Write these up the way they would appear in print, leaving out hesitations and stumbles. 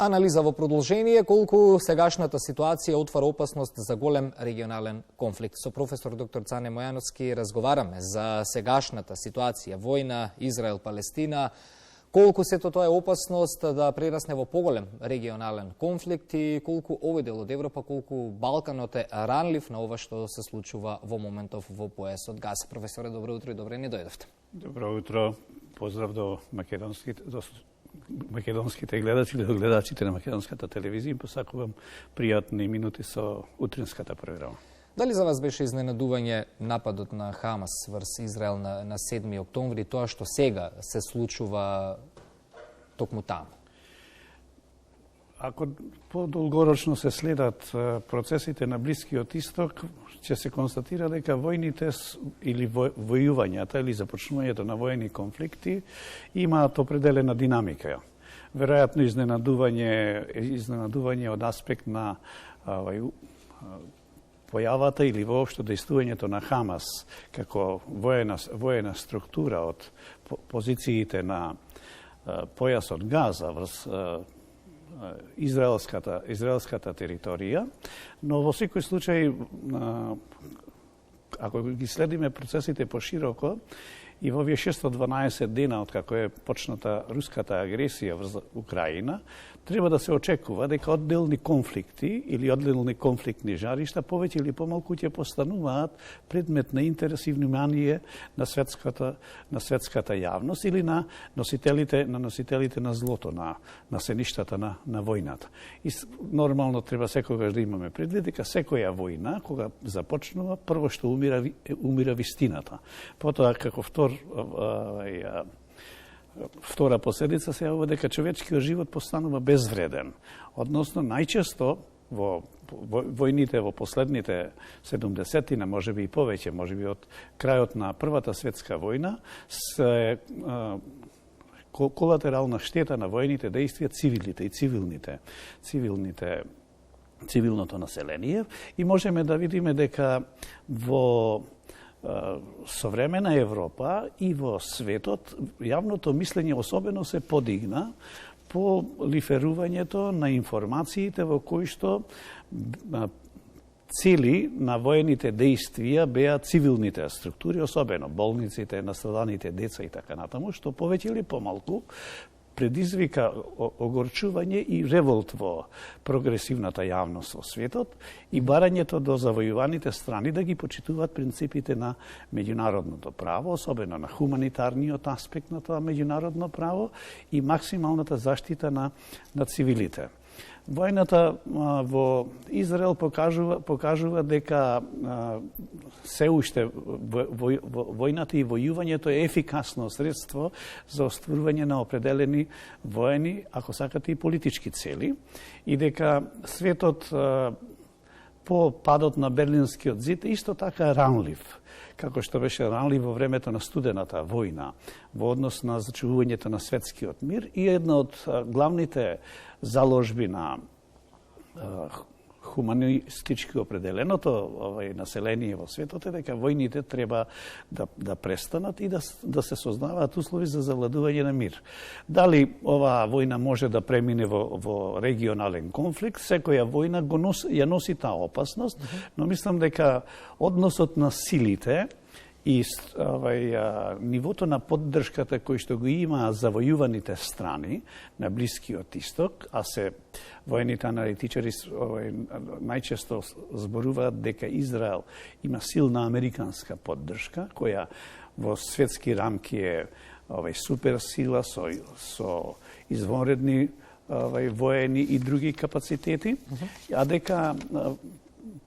Анализа во продолжение колку сегашната ситуација отвара опасност за голем регионален конфликт. Со професор доктор Цане Мојановски разговараме за сегашната ситуација, војна Израел-Палестина, колку сето тоа е опасност да прерасне во поголем регионален конфликт и колку овој дел од Европа, колку Балканот е ранлив на ова што се случува во моментов во појасот Газа. Професоре, добро утро и добре ни дојдовте. Добро утро, поздрав до македонските гледачи или до гледачите на македонската телевизија. Посакувам пријатни минути со утринската програма. Дали за вас беше изненадување нападот на Хамас врз Израел на 7 октомври, тоа што сега се случува токму таму? Ако подолгорочно се следат процесите на Блискиот Исток, ќе се констатира дека војните или војувањата или започнувањето на војни конфликти имаат определена динамика. Веројатно изненадување од аспект на појавата или воопшто дејствувањето на Хамас како воена структура од позициите на појасот Газа врз израелската територија, но во секој случај, ако ги следиме процесите пошироко, и во овие 612 дена од како е почната руската агресија врз Украина, треба да се очекува дека одделни конфликти или одделни конфликтни жаришта повеќе или помалку ќе постануваат предмет на интерес и внимание на светската јавност или на носителите на злото, на сеништата на војната. И нормално треба секогаш да имаме предвид дека секоја војна кога започнува прво што умира вистината. Потоа како втора последица се јавува дека човечкиот живот постанува безвреден. Односно, најчесто во војните во последните 70-тина, можеби и повеќе, можеби од крајот на Првата светска војна, се колатерална штета на војните действија цивилните и цивилното население. И можеме да видиме дека во современа Европа и во светот јавното мислење особено се подигна по лиферувањето на информациите во кои што цели на воените действија беа цивилните структури, особено болниците, настраданите деца и така натаму, што повеќе или помалку предизвика огорчување и револт во прогресивната јавност во светот и барањето до завојуваните страни да ги почитуваат принципите на меѓународното право, особено на хуманитарниот аспект на тоа меѓународно право и максималната заштита на цивилите. Војната во Израел покажува дека се уште војната и војувањето е ефикасно средство за остварување на определени воени, ако сакате и политички цели, и дека светот по падот на Берлинскиот зид исто така ранлив, како што беше ранлив во времето на студената војна, во однос на зачувувањето на светскиот мир. И една од главните заложби на хуманистички определеното население во светот е дека војните треба да престанат и да се создаваат услови за завладување на мир. Дали оваа војна може да премине во регионален конфликт, секоја војна ја носи таа опасност, но мислам дека односот на силите и нивото на поддршката кој што го има завојуваните страни на Блискиот Исток, а се воените аналитичари најчесто зборуваат дека Израел има силна американска поддршка, која во светски рамки е суперсила со извонредни воени и други капацитети, а дека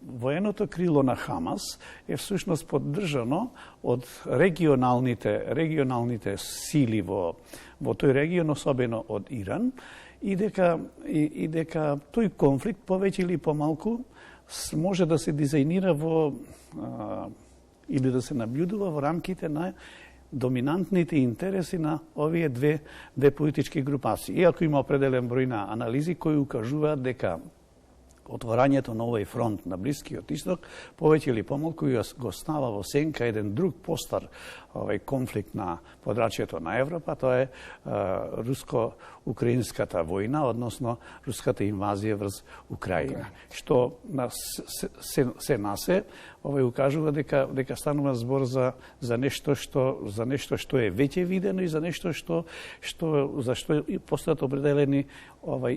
военото крило на Хамас е всушност поддржано од регионалните сили во тој регион, особено од Иран, и дека тој конфликт повеќе или помалку може да се дизајнира или да се наблюдува во рамките на доминантните интереси на овие две политички групации. Иако има определен број на анализи кои укажуваат дека отворањето на овој фронт на Блискиот Исток повеќе или помалку го става во сенка еден друг постар конфликт на подрачјето на Европа, тоа е украинската војна, односно руската инвазија врз Украина. Што се насе укажува дека станува збор за нешто што е веќе видено и за нешто за што постојат определени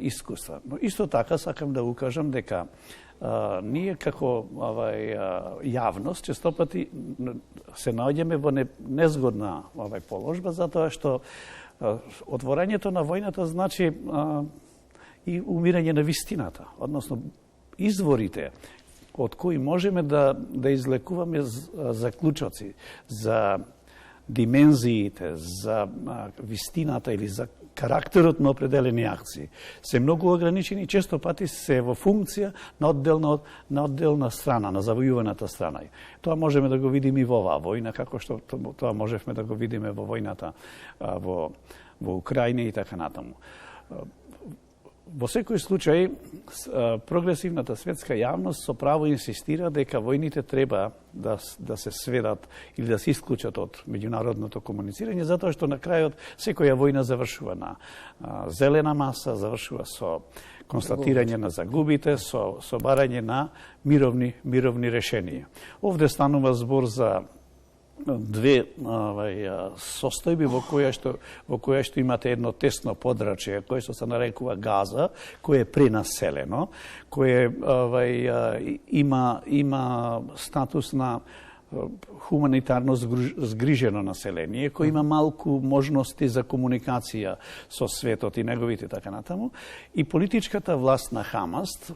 искуства. Но исто така сакам да укажам дека ние како јавност честопати се наоѓаме во незгодна положба, затоа што отворањето на војната значи и умирање на вистината, односно изворите од кои можеме да излекуваме заклучоци за димензиите, за вистината или за карактерот на определени акции се многу ограничени и често пати се во функција на одделна страна, на завојуваната страна. Тоа можеме да го видиме и во оваа војна, како што тоа можевме да го видиме во војната во Украина и така натаму. Во секој случај, прогресивната светска јавност со право инсистира дека војните треба да се сведат или да се исклучат од меѓународното комуницирање, затоа што на крајот секоја војна завршува на зелена маса, завршува со констатирање на загубите, со барање на мировни решенија. Овде станува збор за две состојби во која што имате едно тесно подрачје кое што се нарекува Газа, кое е пренаселено, кое има статус на хуманитарно згрижено население, кој има малку можности за комуникација со светот и неговите така натаму, и политичката власт на Хамас,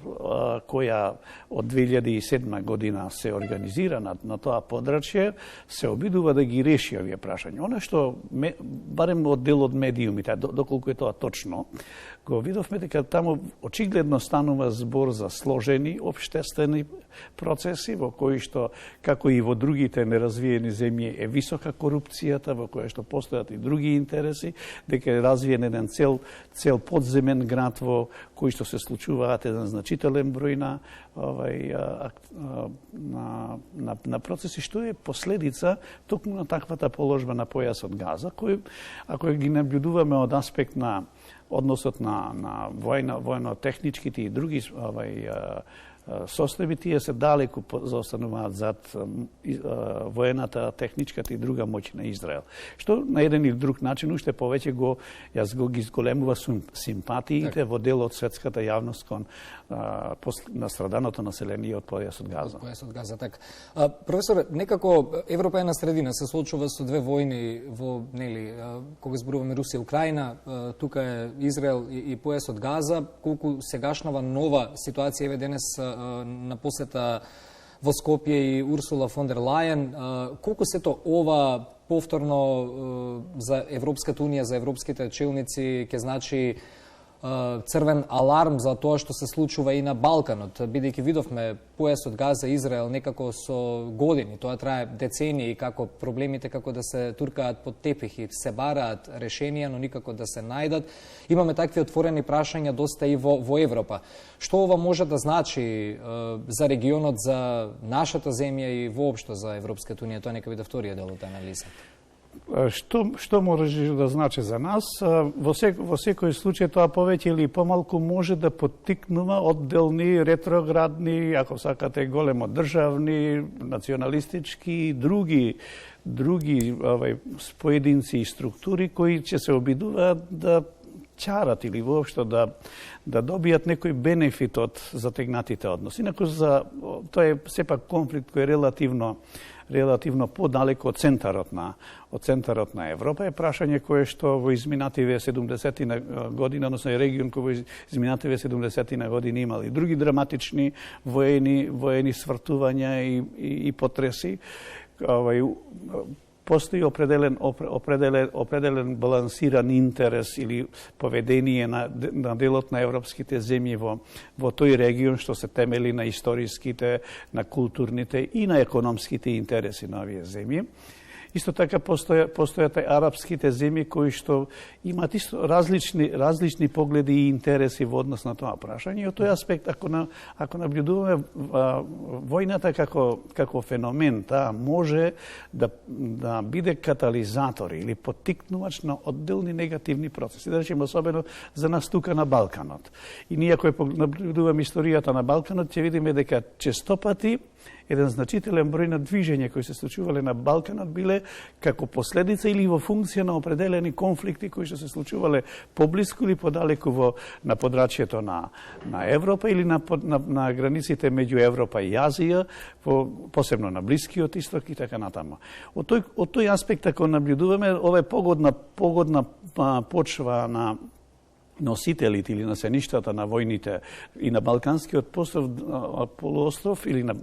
која од 2007 година се организира на тоа подрачје, се обидува да ги реши овие прашања. Она што, барем од дел од медиумите, доколку е тоа точно, го видовме дека таму очигледно станува збор за сложени општествени процеси, во кои што, како и во другите неразвиени земји, е висока корупцијата, во која што постојат и други интереси, дека е развиен еден цел подземен град во кој што се случуваат еден значителен број на процеси, што е последица токму на таквата положба на појасот Газа, кој, ако ги наблюдуваме од аспект на односот на војно-техничките и други состојби, тие се далеку заостануваат зад воената, техничката и друга моќ на Израел. Што на еден или друг начин уште повеќе ги зголемува симпатиите во дел од светската јавност кон настраданото население од појасот Газа. Појасот Газа, така. Професор, некако Европа е на средина, се случува со две војни во, кога зборуваме Русија и Украина, тука е Израел и појасот Газа, колку сегашнава нова ситуација еве денес на посета во Скопје и Урсула фон дер Лајен, колку сето ова повторно за Европската унија, за европските челници ќе значи црвен аларм за тоа што се случува и на Балканот, бидејќи видовме појасот Газа Израел некако со години, тоа трае децении, како проблемите како да се туркаат под тепих и се бараат решенија, но никако да се најдат. Имаме такви отворени прашања доста и во Европа. Што ова може да значи за регионот, за нашата земја и воопшто за Европската унија? Тоа нека биде вториот дел од анализата. Што може да значи за нас? Во секој случај тоа повеќе или помалку може да поттикнува одделни, ретроградни, ако сакате големо државни, националистички и други поединци и структури кои ќе се обидуваат да чарат или воопшто да добијат некој бенефит од затегнатите односи. Инаку тоа е сепак конфликт кој е релативно подалеку од центарот на Европа. Е прашање кое што во изминативе 70-ти години, односно е регион кој во изминативе 70-ти години имал и други драматични воени свртувања и потреси. Постои определен балансиран интерес или поведение на делот на европските земји во тој регион што се темели на историските, на културните и на економските интереси на овие земји. Исто така постојат арапските земји кои што имаат исто различни погледи и интереси во однос на тоа прашање. И од тој аспект, ако наблюдуваме војната како феномен, таа може да биде катализатор или поттикнувач на одделни негативни процеси. Да речеме, особено за нас тука на Балканот. И ние кои наблюдуваме историјата на Балканот, ќе видиме дека честопати еден значителен број на движења кои се случувале на Балканот биле како последица или во функција на определени конфликти кои што се случувале поблиску или подалеку на подрачјето на Европа или на границите меѓу Европа и Азија, посебно на Блискиот исток и така натаму. Од тој аспект, ако наблюдуваме, ова е погодна почва на носителите или насеништата на војните и на Балканскиот полуостров или на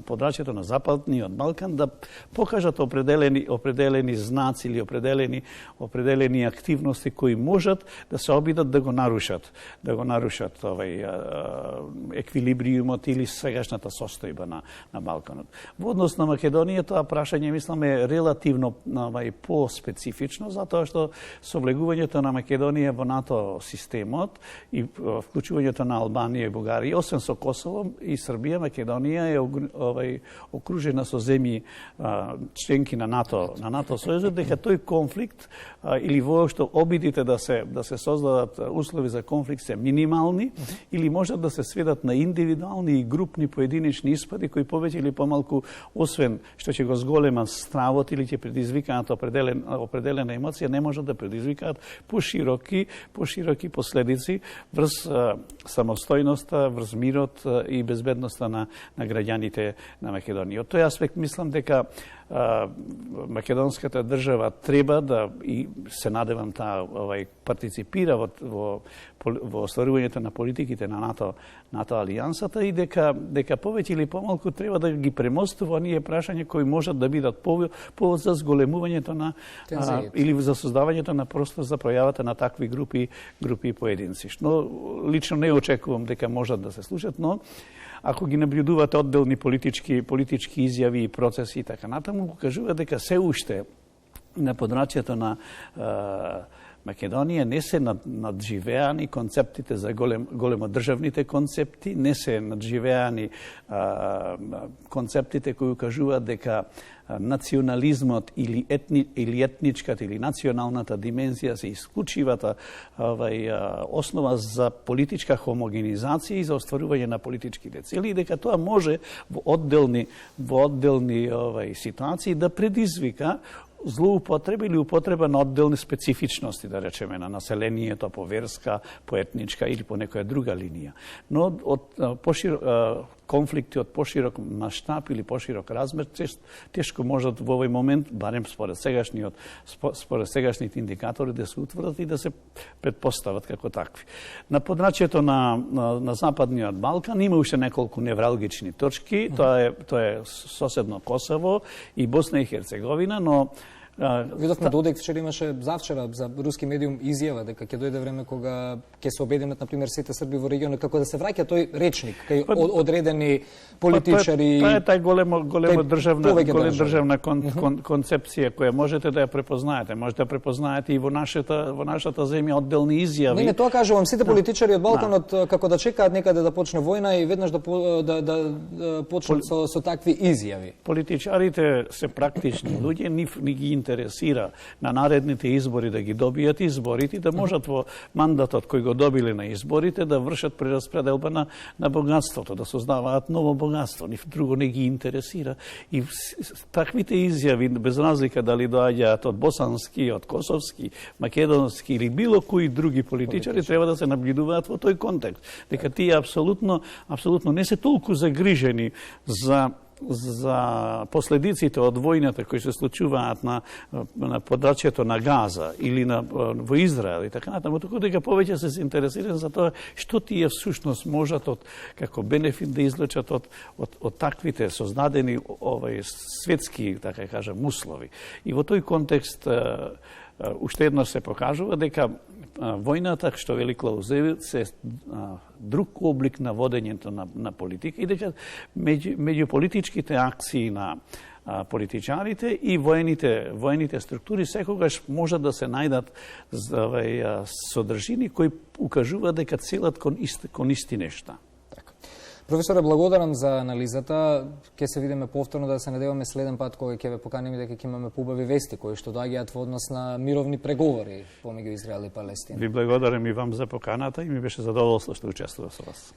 подрачјето на Западниот Балкан да покажат определени знаци или определени активности кои можат да се обидат да го нарушат еквилибриумот или сегашната состојба на Балканот. Во однос на Македонија тоа прашање мислам е релативно по-специфично, затоа што со влегувањето на Македонија во НАТО системот и вклучувањето на Албанија и Бугарија, освен со Косово и Србија, Македонија е окружена со земји членки на НАТО сојузот, дека тој конфликт или воопшто обидите да се создадат услови за конфликт се минимални или можат да се сведат на индивидуални и групни поединечни испади кои повеќе или помалку, освен што ќе го зголема стравот или ќе предизвикаат определена емоција, не можат да предизвикаат пошироки последици врз самостојноста, врз мирот и безбедноста на граѓаните на Македонија. Од тој аспект мислам дека македонската држава треба да, и се надевам таа партиципира во остварувањето на политиките на НАТО алијансата и дека повеќе или помалку треба да ги премостува оние прашања кои можат да бидат повод за зголемувањето на или за создавањето на простор за пројавата на такви групи и поединци. Што лично не очекувам дека можат да се случат, но ако ги наблюдувате одделни политички изјави и процеси и така натаму, кажува дека се уште на подрачјето на Македонија не се надживеани концептите за големодржавните концепти, не се надживеани концептите кои кажуваат дека национализмот или етничката или националната димензија се исклучивата основа за политичка хомогенизација и за остварување на политичките цели, и дека тоа може во одделни ситуации да предизвика злоупотреба или употреба на одделни специфичности, да речеме, на населението по верска, по етничка или по некоја друга линија. Но од конфликти од поширок маштаб или поширок размер тешко можат во овој момент, барем според сегашните индикатори, да се утврдат и да се предпостават како такви. На подрачјето на Западниот Балкан има уште неколку невралгични точки. Тоа е соседно Косово и Босна и Херцеговина, но видовме Додик вчера имаше завчера за руски медиум изјава дека ќе дојде време кога ќе се обединат на пример сите срби во регионот, како да се враќа тој речник кај одредени политичари. Тоа е тај голема државна концепција која можете да ја препознаете. Можете да препознаете и во нашата земја одделни изјави. Не, тоа кажувам, сите политичари од Балканот како да чекаат некаде да почне војна и веднаш да почнат со такви изјави. Политичарите се практични луѓе, ни ги интересира на наредните избори да ги добијат изборите, да можат во мандатот кој го добиле на изборите да вршат прераспределба на богатството, да создаваат ново богатство. Нив друго не ги интересира. И таквите изјави, без разлика дали доаѓаат од босански, од косовски, македонски или било кои други политичари, треба да се наблюдуваат во тој контекст. Дека тие апсолутно не се толку загрижени за последиците од војната кои се случуваат на подрачјето на Газа или во Израел и така натаму, туку дека повеќе се интересирани за тоа што тие всушност можат како бенефит да извлечат од таквите создадени светски, така кажам, услови. И во тој контекст уште еднаш се покажува дека војната, што вели Клаузевиц, се друг облик на водењето на политика и дека меѓу политичките акции на политичарите и воените структури секогаш може да се најдат содржини кои укажуваат дека целат кон исти нешта. Професоре, благодарам за анализата. Ке се видиме повторно, да се надеваме следен пат кога ќе ве поканиме дека ќе имаме побави вести кои што доаѓаат во однос на мировни преговори помеѓу Израел и Палестина. Ви благодарам и вам за поканата и ми беше задоволство што учествував со вас.